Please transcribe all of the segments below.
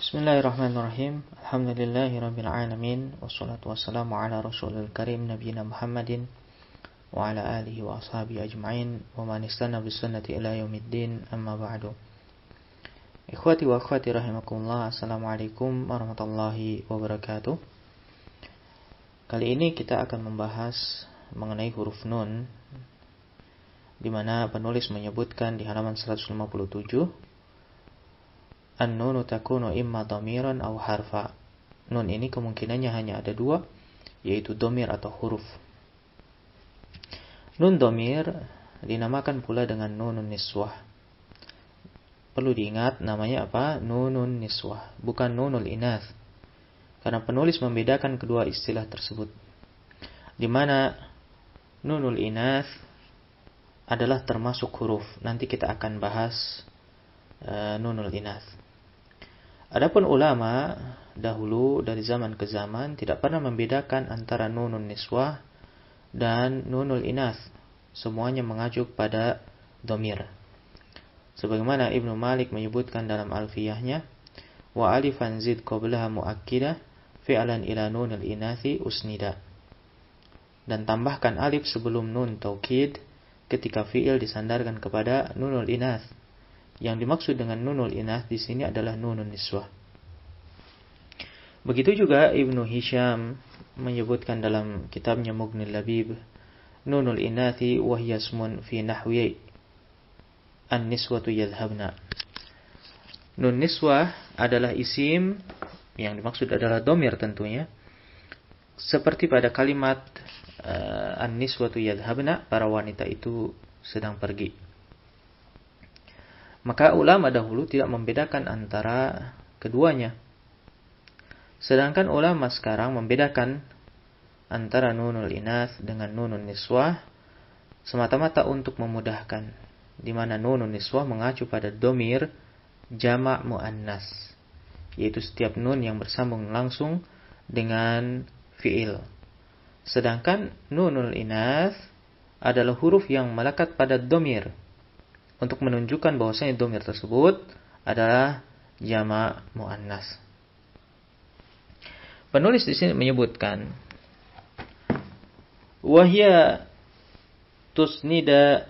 Bismillahirrahmanirrahim. Alhamdulillahirabbil alamin wassalatu wassalamu ala rasulil karim nabiyina Muhammadin wa ala alihi wa ashabihi ajma'in wa man istana bis sunnati ila yaumiddin, amma ba'du. Ikhwati wa akhwati rahimakumullah, assalamualaikum warahmatullahi wabarakatuh. Kali ini kita akan membahas mengenai huruf nun, di mana penulis menyebutkan di halaman 157, An-nunu takunu imma dhamiran aw harfa. Nun ini kemungkinannya hanya ada dua, yaitu dhamir atau huruf. Nun dhamir dinamakan pula dengan nunun niswah. Perlu diingat namanya apa? Nunun niswah, bukan nunul inath. Karena penulis membedakan kedua istilah tersebut. Di mana nunul inath adalah termasuk huruf. Nanti kita akan bahas nunul inath. Adapun ulama dahulu dari zaman ke zaman tidak pernah membedakan antara nunun niswah dan nunul inath. Semuanya mengacu pada dhamir. Sebagaimana Ibnu Malik menyebutkan dalam alfiyahnya, wa alifan zid qablaha muakkidah fi'lan ila nunul inathi usnida. Dan tambahkan alif sebelum nun taukid ketika fi'il disandarkan kepada nunul inath. Yang dimaksud dengan nunul inath di sini adalah nunun niswah. Begitu juga Ibnu Hisham menyebutkan dalam kitabnya Mughnil Labib, nunul inathi wa hiya ismun fi nahwi an-niswatu yadhhabna. Nun niswah adalah isim, yang dimaksud adalah dhamir tentunya. Seperti pada kalimat an-niswatu yadhhabna, para wanita itu sedang pergi. Maka ulama dahulu tidak membedakan antara keduanya. Sedangkan ulama sekarang membedakan antara nunul inath dengan nunun niswah semata-mata untuk memudahkan, di mana nunun niswah mengacu pada dhamir jamak muannas, yaitu setiap nun yang bersambung langsung dengan fi'il. Sedangkan nunul inath adalah huruf yang melekat pada dhamir, untuk menunjukkan bahwasanya dhamir tersebut adalah jamak muannas. Penulis di sini menyebutkan wahia tusnida,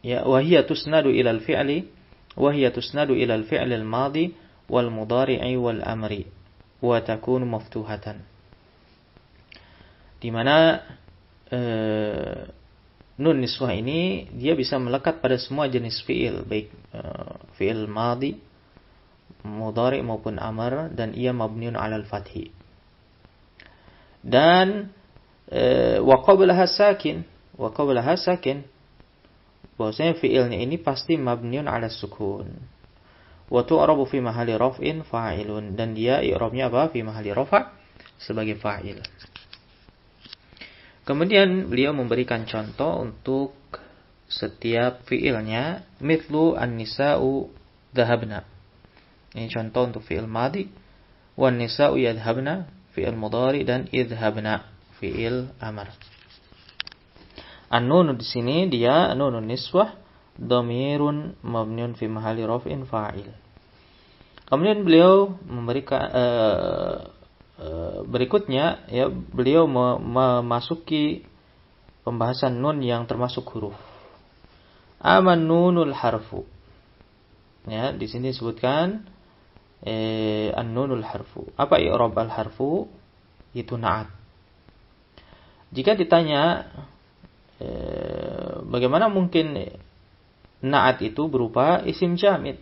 ya, wahia tusnadu ila al-fi'li, wahia tusnadu ila al-fi'li al-madi wal mudhari'i wal amri wa takunu maftuhatan. Di mana nun niswah ini dia bisa melekat pada semua jenis fi'il, baik fi'il madhi, mudhari maupun amr, dan ia mabniun 'alal fathi. Dan wa qablaha sakin, bahwasanya fi'ilnya ini pasti mabniun 'ala sukun. Wa tu'rabu fi mahalli raf'in fa'ilun, dan dia i'rabnya apa? Fi mahalli rafa' sebagai fa'il. Kemudian beliau memberikan contoh untuk setiap fi'ilnya, mithlu an-nisa'u dhahabna. Ini contoh untuk fi'il madhi, wan nisa'u yadhhabna fi'il mudhari, dan idhhabna fi'il amr. An-nun di sini dia nunun niswah, dhamirun mabniun fi mahalli raf'in fa'il. Kemudian beliau memberikan berikutnya, ya, beliau memasuki pembahasan nun yang termasuk huruf. Aman nunul harfu. Ya, di sini disebutkan an-nunul harfu. Apa i'rab al-harfu? Itu na'at. Jika ditanya bagaimana mungkin na'at itu berupa isim jamid,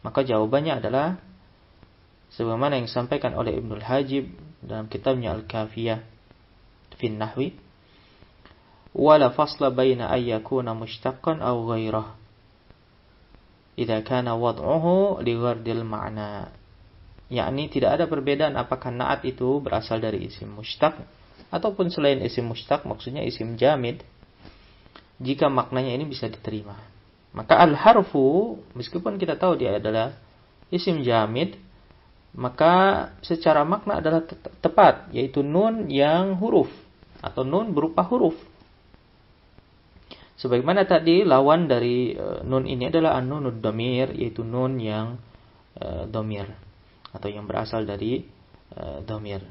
maka jawabannya adalah sebagaimana yang disampaikan oleh Ibnul Hajib dalam kitabnya Al-Kafiyah fi Nahwi, wala fasla baina ay yakuna mushtaqqan aw ghairah idza kana wad'uhu li ghardil ma'na. Yakni tidak ada perbedaan apakah na'at itu berasal dari isim mushtaq ataupun selain isim mushtaq, maksudnya isim jamid, jika maknanya ini bisa diterima. Maka al-harfu, meskipun kita tahu dia adalah isim jamid, maka secara makna adalah tepat, yaitu nun yang huruf atau nun berupa huruf. Sebagaimana tadi lawan dari nun ini adalah an-nunud dhamir, yaitu nun yang dhamir atau yang berasal dari dhamir.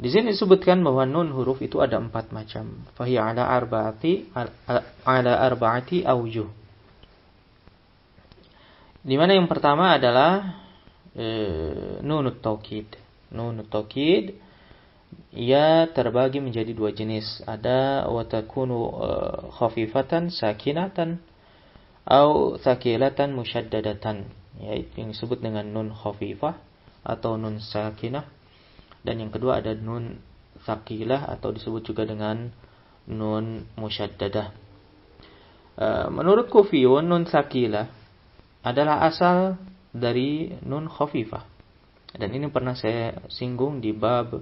Di sini disebutkan bahwa nun huruf itu ada 4 macam. Fahiya ala arba'ati awjuh. Di mana yang pertama adalah nunut taukid. Nunut taukid ia terbagi menjadi 2 jenis. Ada wa takunu khafifatan sakinatan atau thaqilatan musyaddadatan, yaitu yang disebut dengan nun khafifah atau nun sakinah. Dan yang kedua ada nun thaqilah atau disebut juga dengan nun musyaddadah. Menurut Kufiyun, nun thaqilah adalah asal dari nun khafifah. Dan ini pernah saya singgung di bab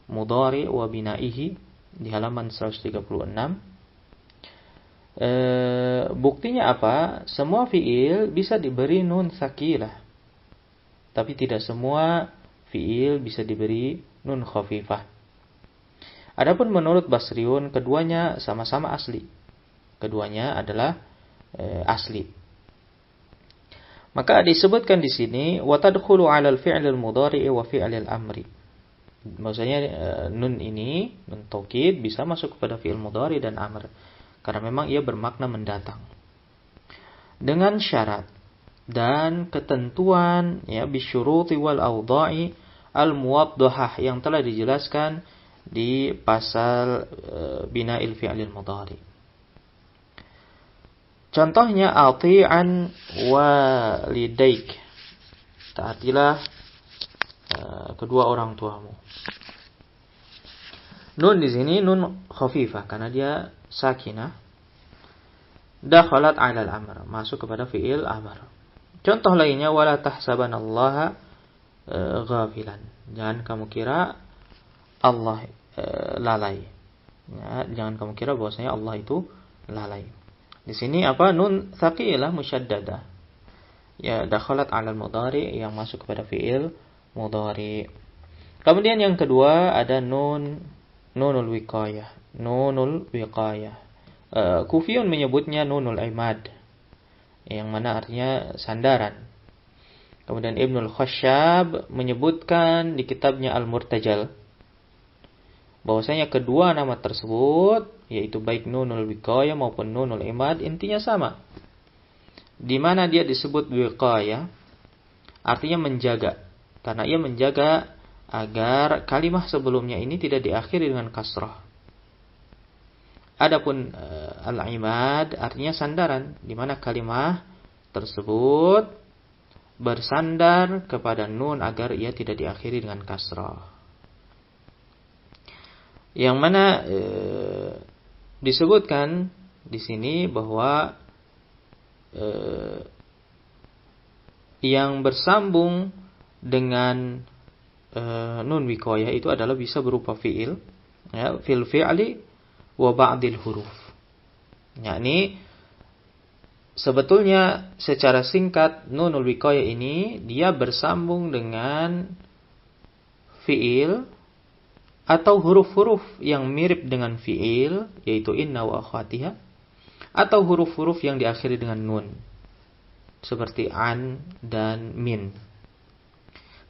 mudhari wa binaihi di halaman 136. Buktinya apa? Semua fiil bisa diberi nun thaqilah, tapi tidak semua fiil bisa diberi nun khafifah. Adapun menurut Basriun, keduanya sama-sama asli. Keduanya adalah asli. Maka disebutkan di sini wa tadkhulu 'ala al-fi'l al-mudhari' wa fi'l al-amri. Maksudnya nun ini, nun taukid bisa masuk kepada fi'il mudhari dan amr karena memang ia bermakna mendatang. Dengan syarat dan ketentuan ya bisyuruti wal awda'i al-muwaddahah yang telah dijelaskan di pasal bina'il fi'lil mudhari. Contohnya ati'an walidaik. Taatilah kedua orang tuamu. Nun di sini nun khafifah karena dia sakinah. Dakhalat 'ala al-amr, masuk kepada fi'il amr. Contoh lainnya wala tahsabanallaha ghafilan. Jangan kamu kira Allah lalai. Ya, jangan kamu kira bahwasanya Allah itu lalai. Di sini apa? Nun thaqilah musyaddadah. Ya, dakhalat 'ala al-mudhari yang masuk kepada fi'il mudhari. Kemudian yang kedua ada nunul wiqayah. Nunul wiqayah. Kufiyun menyebutnya nunul imad, yang mana artinya sandaran. Kemudian Ibnul Khashab menyebutkan di kitabnya Al-Murtajal bahwasanya kedua nama tersebut, yaitu baik nunul wiqayah maupun nunul imad, intinya sama. Di mana dia disebut wiqayah artinya menjaga, karena ia menjaga agar kalimah sebelumnya ini tidak diakhiri dengan kasrah. Adapun al-imad artinya sandaran, di mana kalimah tersebut bersandar kepada nun agar ia tidak diakhiri dengan kasrah. Yang mana disebutkan di sini bahwa yang bersambung dengan nun wiqayah itu adalah bisa berupa fi'il, ya, fil fi'li wa ba'dil huruf. Yakni sebetulnya secara singkat nunul wiqayah ini dia bersambung dengan fi'il atau huruf-huruf yang mirip dengan fi'il, yaitu inna wa akhwatiha, atau huruf-huruf yang diakhiri dengan nun seperti an dan min.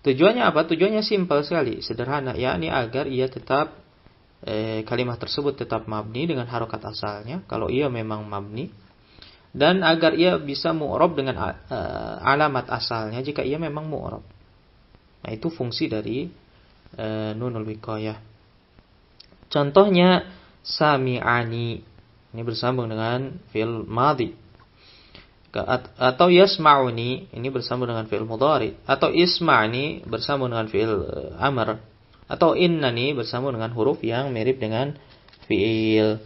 Tujuannya apa? Tujuannya simpel sekali, sederhana, yakni agar ia tetap kalimat tersebut tetap mabni dengan harokat asalnya kalau ia memang mabni, dan agar ia bisa mu'rab dengan alamat asalnya jika ia memang mu'rab. Nah, itu fungsi dari nunul wiqayah. Contohnya sami'ani, ini bersambung dengan fi'il madhi, atau yasma'uni, ini bersambung dengan fi'il mudhari, atau isma'ni bersambung dengan fi'il amr, atau innani bersambung dengan huruf yang mirip dengan fi'il.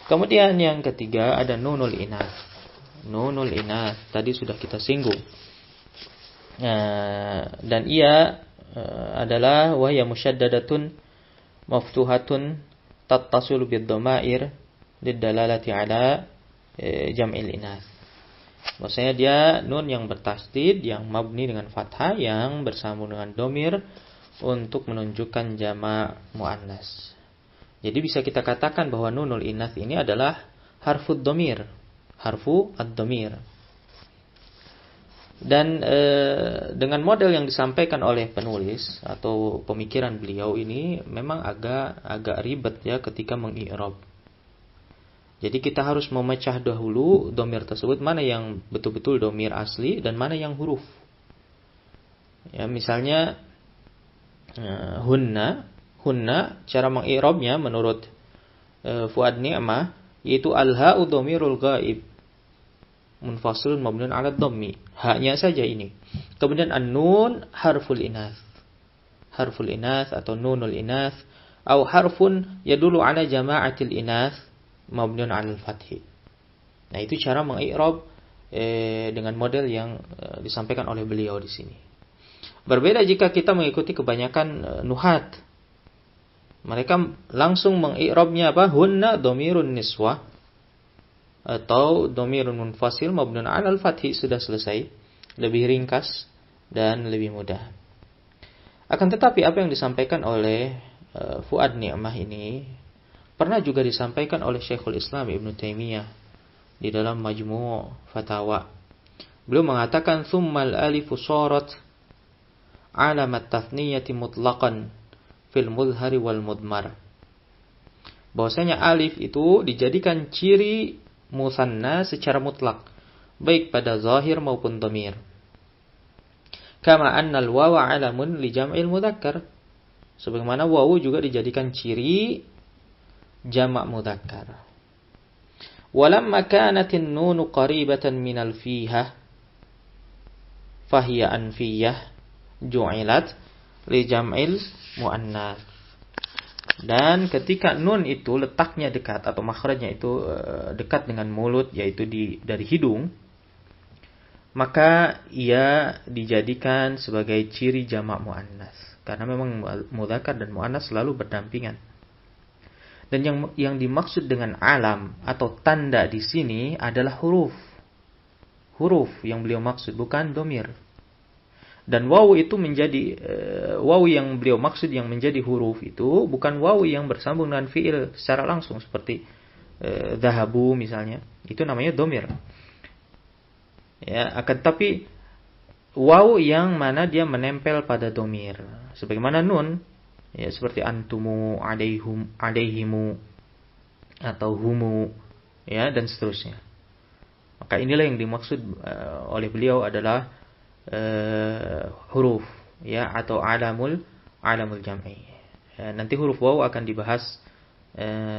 Kemudian yang ketiga ada nunul inath. Nunul inath tadi sudah kita singgung. Dan ia adalah wahya musyaddadatun maftuhatun tattasul bid-dhamair lidalalati ala jam'il inath. Maksudnya dia nun yang bertasdid, yang mabni dengan fathah, yang bersambung dengan domir untuk menunjukkan jama' muannas. Jadi bisa kita katakan bahwa nunul inath ini adalah harfu ad-dhamir. Harfu ad-dhamir. Dan dengan model yang disampaikan oleh penulis atau pemikiran beliau ini memang agak ribet ya ketika mengi'rab. Jadi kita harus memecah dahulu dhamir tersebut, mana yang betul-betul dhamir asli dan mana yang huruf. Ya, misalnya hunna cara mengi'rabnya menurut Fuad Ni'mah yaitu al-ha'u dhamirul ghaib munfasilun mabniun 'ala dhammi. Haknya saja ini. Kemudian an-nun harful inath. Harful inath atau nunul inath atau harfun yadullu 'ala jama'atil inath mabniun 'ala al-fathi. Nah, itu cara mengi'rab dengan model yang disampaikan oleh beliau di sini. Berbeda jika kita mengikuti kebanyakan nuhat. Mereka langsung mengi'rabnya apa? Hunna dhamirun niswah atau dhamirun munfasil mabniun 'ala al-fathi, sudah selesai. Lebih ringkas dan lebih mudah. Akan tetapi apa yang disampaikan oleh Fuad Ni'mah ini pernah juga disampaikan oleh Syekhul Islam Ibnu Taimiyah di dalam Majmu' Fatawa. Beliau mengatakan tsummal alifu sharat 'alamat tathniyati mutlaqan fil mudhari wal mudmar. Bahwasanya alif itu dijadikan ciri musanna secara mutlak, baik pada zahir maupun dhamir. Kama annal wawa 'alamun li jam'il mudzakkar. Sebagaimana wawu juga dijadikan ciri jamak mudzakkar. Walamma kanatin nunu qaribatan minal fihah fahiya anfiyah ju'ilat li jam'il muannats. Dan ketika nun itu letaknya dekat atau makhrajnya itu dekat dengan mulut, yaitu dari hidung, maka ia dijadikan sebagai ciri jamak muannas. Karena memang mudzakkar dan muannas selalu berdampingan. Dan yang dimaksud dengan alam atau tanda di sini adalah huruf. Huruf yang beliau maksud, bukan dhamir. Dan wawu itu menjadi wawu yang beliau maksud yang menjadi huruf itu bukan wawu yang bersambung dengan fiil secara langsung seperti dhahabu misalnya. Itu namanya dhamir. Ya, akan tapi wawu yang mana dia menempel pada dhamir. Sebagaimana nun, ya seperti antumu, alaihimu atau humu, ya dan seterusnya. Maka inilah yang dimaksud oleh beliau adalah huruf, ya, atau alamul jam'i. Nanti huruf waw akan dibahas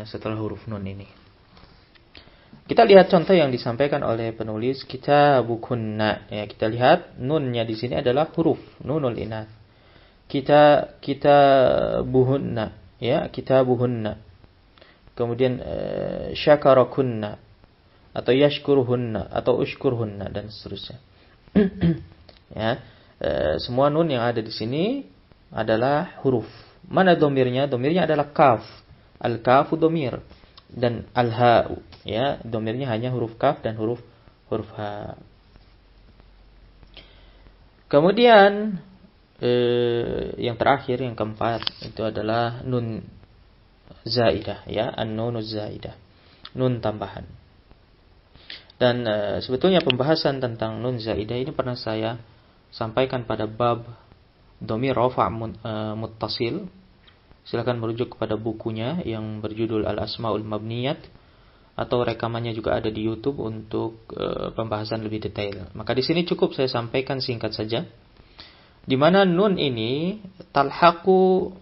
setelah huruf nun ini. Kita lihat contoh yang disampaikan oleh penulis kitabukunna. Ya, kita lihat nunnya di sini adalah huruf nunul inath. Kitabuhunna, ya, kitabuhunna. Kemudian syakarakunna atau yashkuruhunna atau ushkurhunna dan seterusnya. Ya, semua nun yang ada di sini adalah huruf. Mana domirnya? Domirnya adalah kaf. Al-kafu domir. Dan al-ha'u. Ya, domirnya hanya huruf kaf dan huruf ha. Kemudian yang terakhir, yang keempat, itu adalah nun zaidah. Ya, an-nunuz zaidah. Nun tambahan. Dan sebetulnya pembahasan tentang nun zaidah ini pernah saya sampaikan pada bab dhamir rafa' muttasil. Silakan merujuk kepada bukunya yang berjudul Al-Asmaul Mabniyat, atau rekamannya juga ada di YouTube untuk pembahasan lebih detail. Maka di sini cukup saya sampaikan singkat saja. Di mana nun ini talhaqu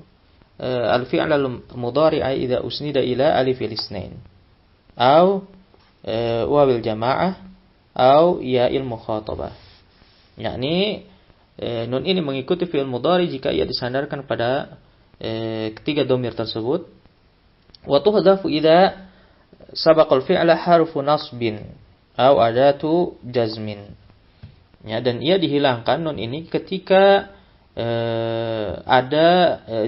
al-fi'l al-mudhari'a idza usnida ila alifil isnain atau wawil jamaah atau ya'il mukhatabah. Yakni nun ini mengikuti fi'il mudhari jika ia disandarkan pada ketiga dhamir tersebut. Wa tuhdhafu idza sabaqal fi'la harfu nasbin atau adatu jazmin. Ya, dan ia dihilangkan nun ini ketika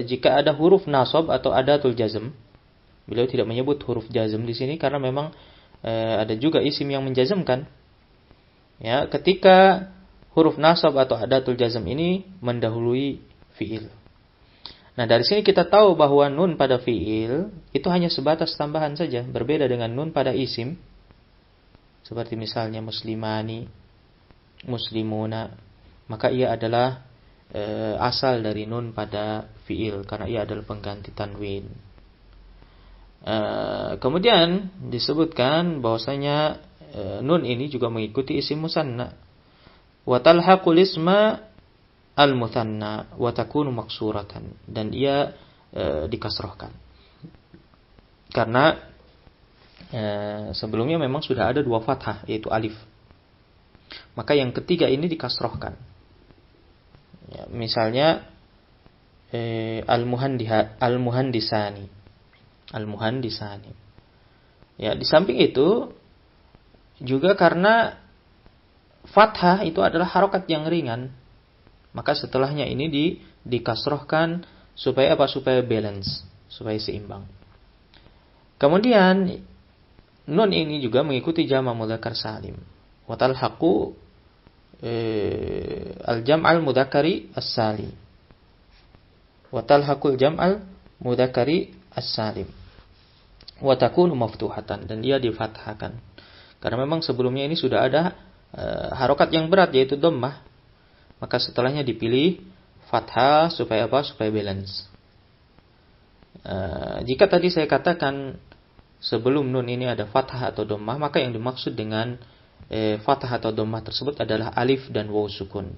jika ada huruf nasab atau adatul jazm. Beliau tidak menyebut huruf jazm di sini karena memang ada juga isim yang menjazmkan. Ya, ketika huruf nasab atau adatul jazm ini mendahului fiil. Nah, dari sini kita tahu bahwa nun pada fiil itu hanya sebatas tambahan saja, berbeda dengan nun pada isim. Seperti misalnya muslimani, muslimuna, maka ia adalah asal dari nun pada fiil karena ia adalah pengganti tanwin. Kemudian disebutkan bahwasanya nun ini juga mengikuti isim musanna. Wa talhaqul isma al-muthanna wa takunu maksuratan, dan ia dikasrohkan. Karena sebelumnya memang sudah ada dua fathah, yaitu alif. Maka yang ketiga ini dikasrohkan. Ya, misalnya al-muhandisani. Al-muhandisani. Ya, di samping itu juga karena fathah itu adalah harokat yang ringan, maka setelahnya ini dikasrohkan supaya apa? Supaya balance, supaya seimbang. Kemudian nun ini juga mengikuti jama' mudzakkar salim. Wa talhaqu al-jam'al mudzakkari as-salim. Wa talhaqul jam'al mudzakkari as-salim. Wa takunu maftuhatan, dan dia difathahkan. Karena memang sebelumnya ini sudah ada harokat yang berat, yaitu dhammah. Maka setelahnya dipilih fathah supaya apa? Supaya balance. Jika tadi saya katakan sebelum nun ini ada fathah atau dhammah, maka yang dimaksud dengan fathah atau dhammah tersebut adalah alif dan waw sukun.